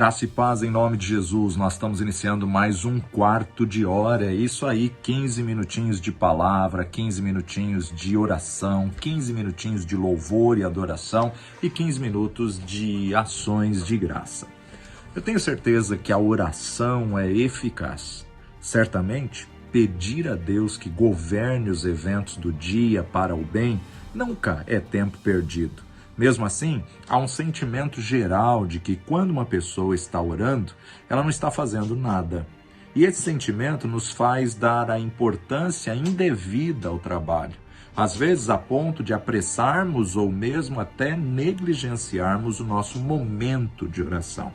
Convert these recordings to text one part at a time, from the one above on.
Graça e paz em nome de Jesus. Nós estamos iniciando mais um quarto de hora. É isso aí, 15 minutinhos de palavra, 15 minutinhos de oração, 15 minutinhos de louvor e adoração e 15 minutos de ações de graça. Eu tenho certeza que a oração é eficaz. Certamente, pedir a Deus que governe os eventos do dia para o bem nunca é tempo perdido. Mesmo assim, há um sentimento geral de que quando uma pessoa está orando, ela não está fazendo nada. E esse sentimento nos faz dar a importância indevida ao trabalho, às vezes a ponto de apressarmos ou mesmo até negligenciarmos o nosso momento de oração.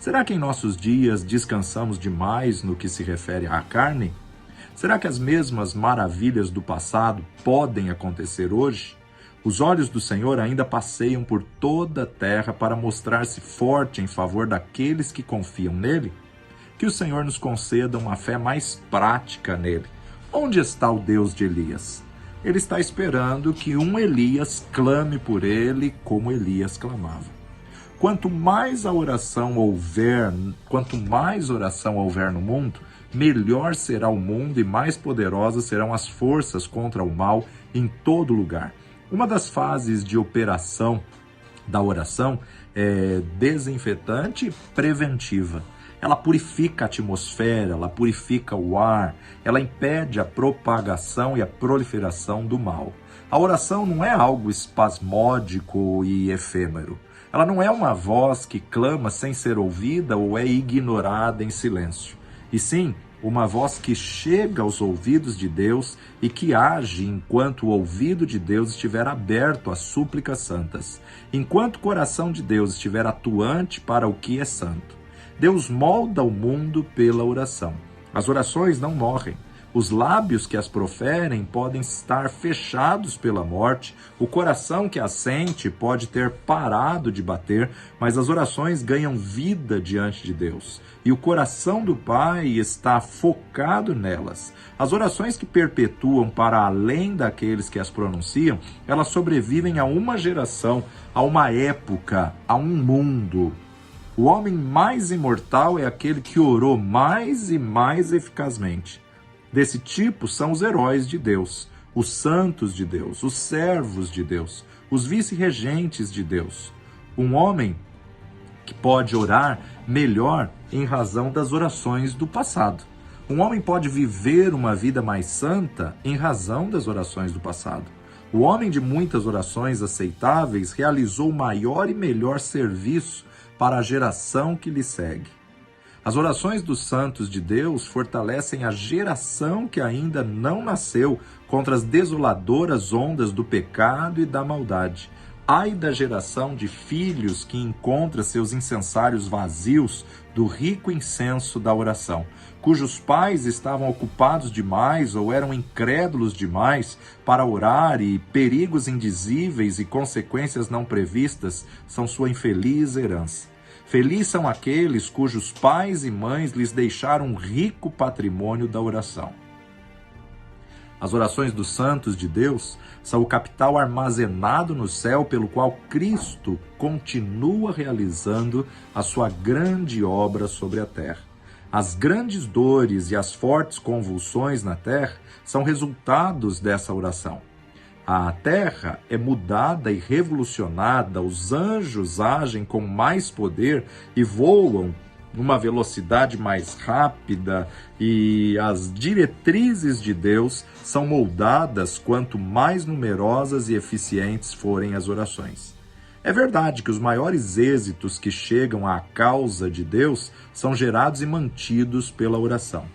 Será que em nossos dias descansamos demais no que se refere à carne? Será que as mesmas maravilhas do passado podem acontecer hoje? Os olhos do Senhor ainda passeiam por toda a terra para mostrar-se forte em favor daqueles que confiam nele? Que o Senhor nos conceda uma fé mais prática nele. Onde está o Deus de Elias? Ele está esperando que um Elias clame por ele como Elias clamava. Quanto mais oração houver no mundo, melhor será o mundo e mais poderosas serão as forças contra o mal em todo lugar. Uma das fases de operação da oração é desinfetante e preventiva. Ela purifica a atmosfera, ela purifica o ar, ela impede a propagação e a proliferação do mal. A oração não é algo espasmódico e efêmero. Ela não é uma voz que clama sem ser ouvida ou é ignorada em silêncio. E sim, uma voz que chega aos ouvidos de Deus e que age enquanto o ouvido de Deus estiver aberto às súplicas santas, enquanto o coração de Deus estiver atuante para o que é santo. Deus molda o mundo pela oração. As orações não morrem. Os lábios que as proferem podem estar fechados pela morte, o coração que as sente pode ter parado de bater, mas as orações ganham vida diante de Deus. E o coração do Pai está focado nelas. As orações que perpetuam para além daqueles que as pronunciam, elas sobrevivem a uma geração, a uma época, a um mundo. O homem mais imortal é aquele que orou mais e mais eficazmente. Desse tipo são os heróis de Deus, os santos de Deus, os servos de Deus, os vice-regentes de Deus. Um homem que pode orar melhor em razão das orações do passado. Um homem pode viver uma vida mais santa em razão das orações do passado. O homem de muitas orações aceitáveis realizou o maior e melhor serviço para a geração que lhe segue. As orações dos santos de Deus fortalecem a geração que ainda não nasceu contra as desoladoras ondas do pecado e da maldade. Ai da geração de filhos que encontra seus incensários vazios do rico incenso da oração, cujos pais estavam ocupados demais ou eram incrédulos demais para orar e perigos indizíveis e consequências não previstas são sua infeliz herança. Felizes são aqueles cujos pais e mães lhes deixaram um rico patrimônio da oração. As orações dos santos de Deus são o capital armazenado no céu pelo qual Cristo continua realizando a sua grande obra sobre a terra. As grandes dores e as fortes convulsões na terra são resultados dessa oração. A terra é mudada e revolucionada, os anjos agem com mais poder e voam numa velocidade mais rápida e as diretrizes de Deus são moldadas quanto mais numerosas e eficientes forem as orações. É verdade que os maiores êxitos que chegam à causa de Deus são gerados e mantidos pela oração.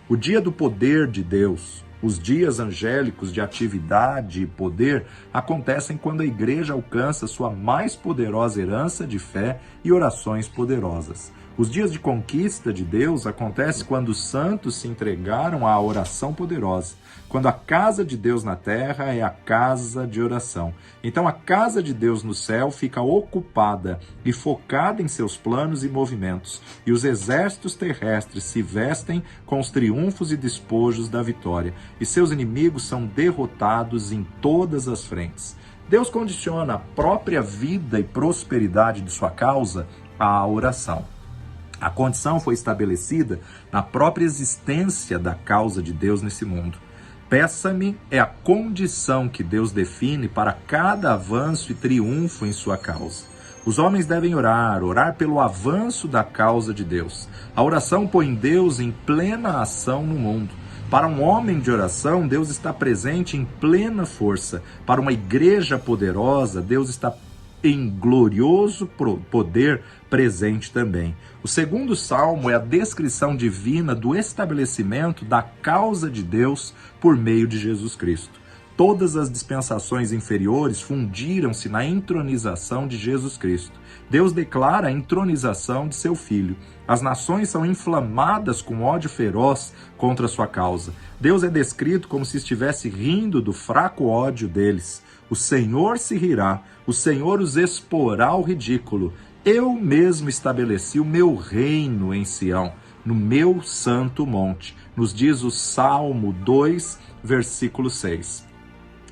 O dia do poder de Deus, os dias angélicos de atividade e poder acontecem quando a igreja alcança sua mais poderosa herança de fé e orações poderosas. Os dias de conquista de Deus acontecem quando os santos se entregaram à oração poderosa, quando a casa de Deus na terra é a casa de oração. Então a casa de Deus no céu fica ocupada e focada em seus planos e movimentos, e os exércitos terrestres se vestem com os triunfos e despojos da vitória, e seus inimigos são derrotados em todas as frentes. Deus condiciona a própria vida e prosperidade de sua causa à oração. A condição foi estabelecida na própria existência da causa de Deus nesse mundo. Peça-me é a condição que Deus define para cada avanço e triunfo em sua causa. Os homens devem orar pelo avanço da causa de Deus. A oração põe Deus em plena ação no mundo. Para um homem de oração, Deus está presente em plena força. Para uma igreja poderosa, Deus está em glorioso poder presente também. O segundo salmo é a descrição divina do estabelecimento da causa de Deus por meio de Jesus Cristo. Todas as dispensações inferiores fundiram-se na entronização de Jesus Cristo. Deus declara a entronização de seu Filho. As nações são inflamadas com ódio feroz contra sua causa. Deus é descrito como se estivesse rindo do fraco ódio deles. O Senhor se rirá, o Senhor os exporá ao ridículo. Eu mesmo estabeleci o meu reino em Sião, no meu santo monte, nos diz o Salmo 2, versículo 6.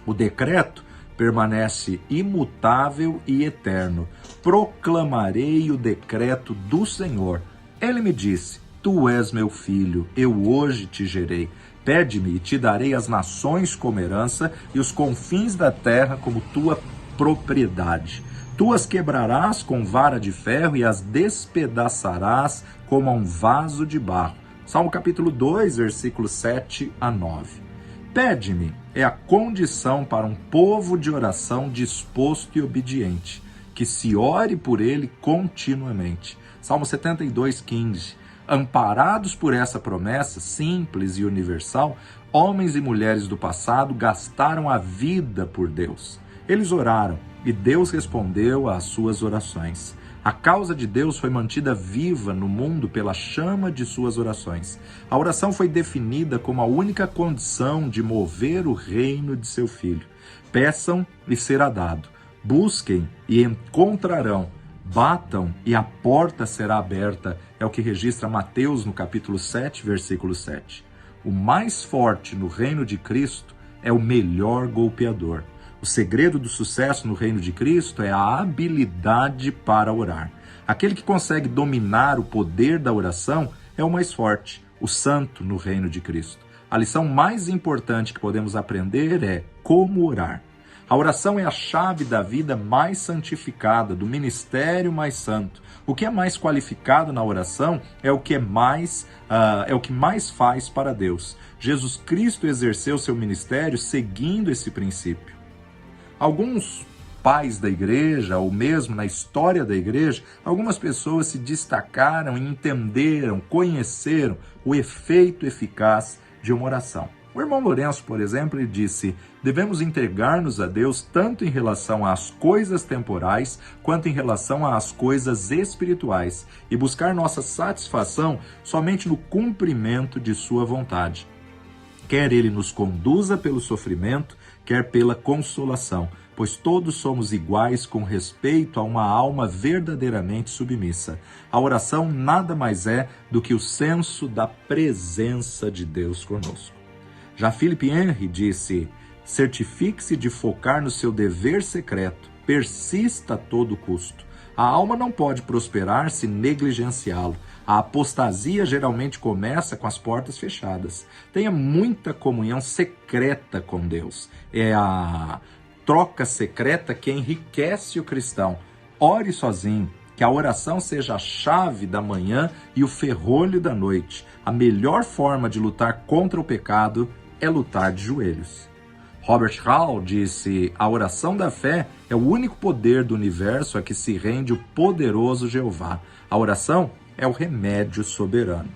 O decreto permanece imutável e eterno. Proclamarei o decreto do Senhor. Ele me disse, tu és meu filho, eu hoje te gerei. Pede-me e te darei as nações como herança e os confins da terra como tua propriedade. Tu as quebrarás com vara de ferro e as despedaçarás como a um vaso de barro. Salmo capítulo 2, versículos 7 a 9. Pede-me é a condição para um povo de oração disposto e obediente, que se ore por ele continuamente. Salmo 72, 15. Amparados por essa promessa simples e universal, homens e mulheres do passado gastaram a vida por Deus. Eles oraram e Deus respondeu às suas orações. A causa de Deus foi mantida viva no mundo pela chama de suas orações. A oração foi definida como a única condição de mover o reino de seu Filho. Peçam e será dado. Busquem e encontrarão. Batam e a porta será aberta, é o que registra Mateus no capítulo 7, versículo 7. O mais forte no reino de Cristo é o melhor golpeador. O segredo do sucesso no reino de Cristo é a habilidade para orar. Aquele que consegue dominar o poder da oração é o mais forte, o santo no reino de Cristo. A lição mais importante que podemos aprender é como orar. A oração é a chave da vida mais santificada, do ministério mais santo. O que é mais qualificado na oração é o que mais faz para Deus. Jesus Cristo exerceu seu ministério seguindo esse princípio. Alguns pais da igreja, ou mesmo na história da igreja, algumas pessoas se destacaram e entenderam, conheceram o efeito eficaz de uma oração. O irmão Lourenço, por exemplo, ele disse: devemos entregar-nos a Deus tanto em relação às coisas temporais quanto em relação às coisas espirituais e buscar nossa satisfação somente no cumprimento de sua vontade. Quer ele nos conduza pelo sofrimento, quer pela consolação, pois todos somos iguais com respeito a uma alma verdadeiramente submissa. A oração nada mais é do que o senso da presença de Deus conosco. Já Philip Henry disse: certifique-se de focar no seu dever secreto, persista a todo custo. A alma não pode prosperar se negligenciá-lo. A apostasia geralmente começa com as portas fechadas. Tenha muita comunhão secreta com Deus. É a troca secreta que enriquece o cristão. Ore sozinho. Que a oração seja a chave da manhã e o ferrolho da noite. A melhor forma de lutar contra o pecado é lutar de joelhos. Robert Hall disse: a oração da fé é o único poder do universo a que se rende o poderoso Jeová. A oração é o remédio soberano.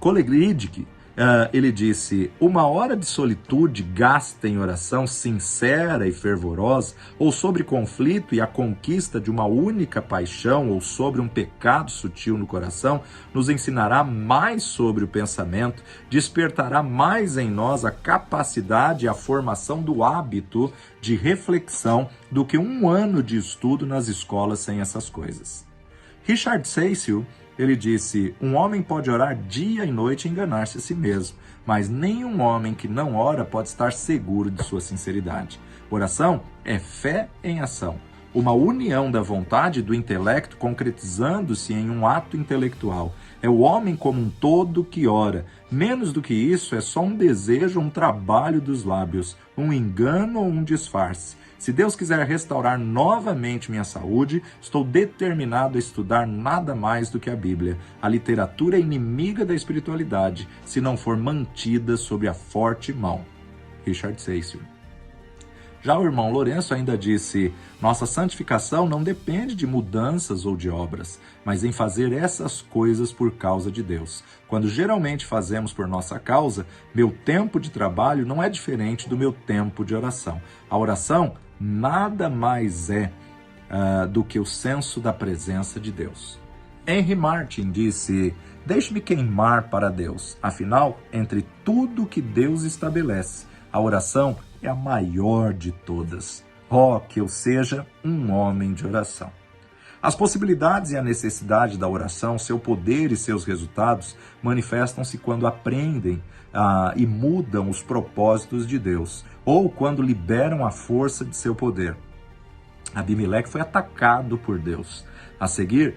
Coleridge, ele disse: uma hora de solitude gasta em oração sincera e fervorosa, ou sobre conflito e a conquista de uma única paixão, ou sobre um pecado sutil no coração, nos ensinará mais sobre o pensamento, despertará mais em nós a capacidade e a formação do hábito de reflexão do que um ano de estudo nas escolas sem essas coisas. Richard Cecil, ele disse: um homem pode orar dia e noite e enganar-se a si mesmo, mas nenhum homem que não ora pode estar seguro de sua sinceridade. Oração é fé em ação, uma união da vontade e do intelecto concretizando-se em um ato intelectual. É o homem como um todo que ora. Menos do que isso, é só um desejo, um trabalho dos lábios, um engano ou um disfarce. Se Deus quiser restaurar novamente minha saúde, estou determinado a estudar nada mais do que a Bíblia. A literatura é inimiga da espiritualidade, se não for mantida sob a forte mão. Richard Seymour. Já o irmão Lourenço ainda disse: nossa santificação não depende de mudanças ou de obras, mas em fazer essas coisas por causa de Deus. Quando geralmente fazemos por nossa causa, meu tempo de trabalho não é diferente do meu tempo de oração. A oração nada mais é do que o senso da presença de Deus. Henry Martin disse: deixe-me queimar para Deus. Afinal, entre tudo que Deus estabelece, a oração é a maior de todas. Oh, que eu seja um homem de oração. As possibilidades e a necessidade da oração, seu poder e seus resultados manifestam-se quando aprendem e mudam os propósitos de Deus, ou quando liberam a força de seu poder. Abimeleque foi atacado por Deus. A seguir,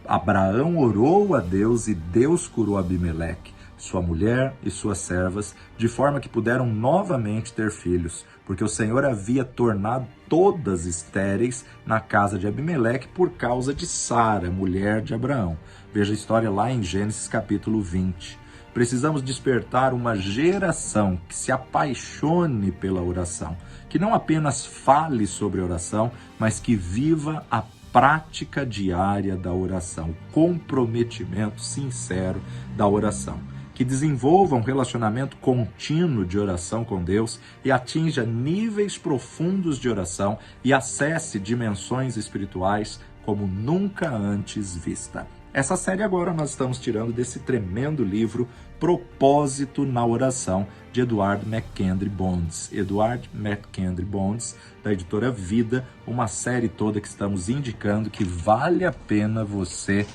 Abraão orou a Deus e Deus curou Abimeleque, sua mulher e suas servas, de forma que puderam novamente ter filhos, porque o Senhor havia tornado todas estéreis na casa de Abimeleque por causa de Sara, mulher de Abraão. Veja a história lá em Gênesis capítulo 20. Precisamos despertar uma geração que se apaixone pela oração, que não apenas fale sobre oração, mas que viva a prática diária da oração, o comprometimento sincero da oração, que desenvolva um relacionamento contínuo de oração com Deus e atinja níveis profundos de oração e acesse dimensões espirituais como nunca antes vista. Essa série agora nós estamos tirando desse tremendo livro Propósito na Oração, de Edward McKendry Bonds. Edward McKendry Bonds, da editora Vida, uma série toda que estamos indicando que vale a pena você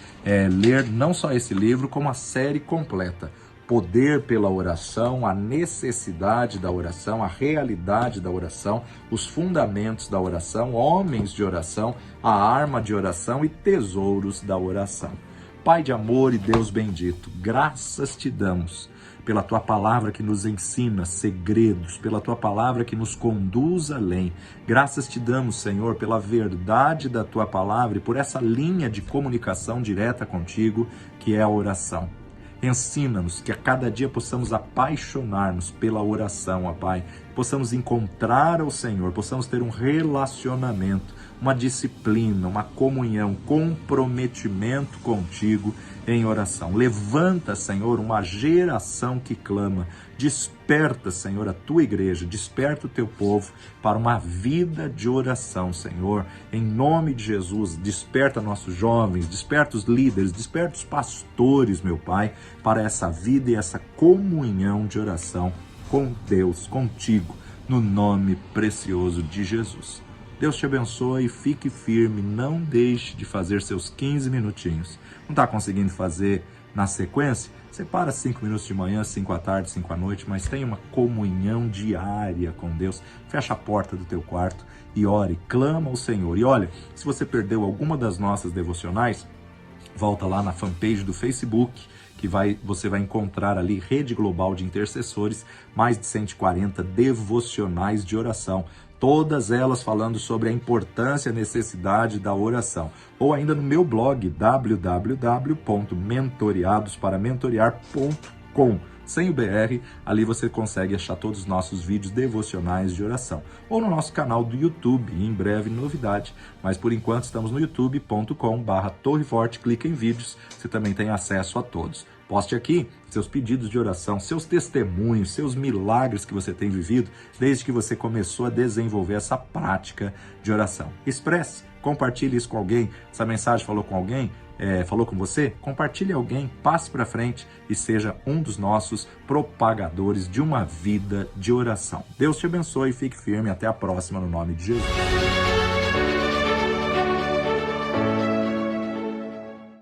ler não só esse livro, como a série completa. Poder pela oração, a necessidade da oração, a realidade da oração, os fundamentos da oração, homens de oração, a arma de oração e tesouros da oração. Pai de amor e Deus bendito, graças te damos pela tua palavra que nos ensina segredos, pela tua palavra que nos conduz além. Graças te damos, Senhor, pela verdade da tua palavra e por essa linha de comunicação direta contigo, que é a oração. Ensina-nos que a cada dia possamos apaixonar-nos pela oração, ó Pai. Possamos encontrar o Senhor, possamos ter um relacionamento, uma disciplina, uma comunhão, comprometimento contigo em oração. Levanta, Senhor, uma geração que clama. Desperta, Senhor, a tua igreja, desperta o teu povo para uma vida de oração, Senhor. Em nome de Jesus, desperta nossos jovens, desperta os líderes, desperta os pastores, meu Pai, para essa vida e essa comunhão de oração com Deus, contigo, no nome precioso de Jesus. Deus te abençoe, fique firme, não deixe de fazer seus 15 minutinhos. Não está conseguindo fazer na sequência? Separa 5 minutos de manhã, 5 à tarde, 5 à noite, mas tenha uma comunhão diária com Deus. Fecha a porta do teu quarto e ore, clama ao Senhor. E olha, se você perdeu alguma das nossas devocionais, volta lá na fanpage do Facebook, que você vai encontrar ali Rede Global de Intercessores, mais de 140 devocionais de oração. Todas elas falando sobre a importância e a necessidade da oração. Ou ainda no meu blog, www.mentoreadospara-mentorear.com. Sem o BR, ali você consegue achar todos os nossos vídeos devocionais de oração. Ou no nosso canal do YouTube, em breve novidade. Mas por enquanto estamos no youtube.com/torreforte, clica em vídeos, você também tem acesso a todos. Poste aqui seus pedidos de oração, seus testemunhos, seus milagres que você tem vivido desde que você começou a desenvolver essa prática de oração. Expresse, compartilhe isso com alguém. Essa mensagem falou com alguém? Falou com você? Compartilhe alguém, passe para frente e seja um dos nossos propagadores de uma vida de oração. Deus te abençoe, fique firme, até a próxima no nome de Jesus.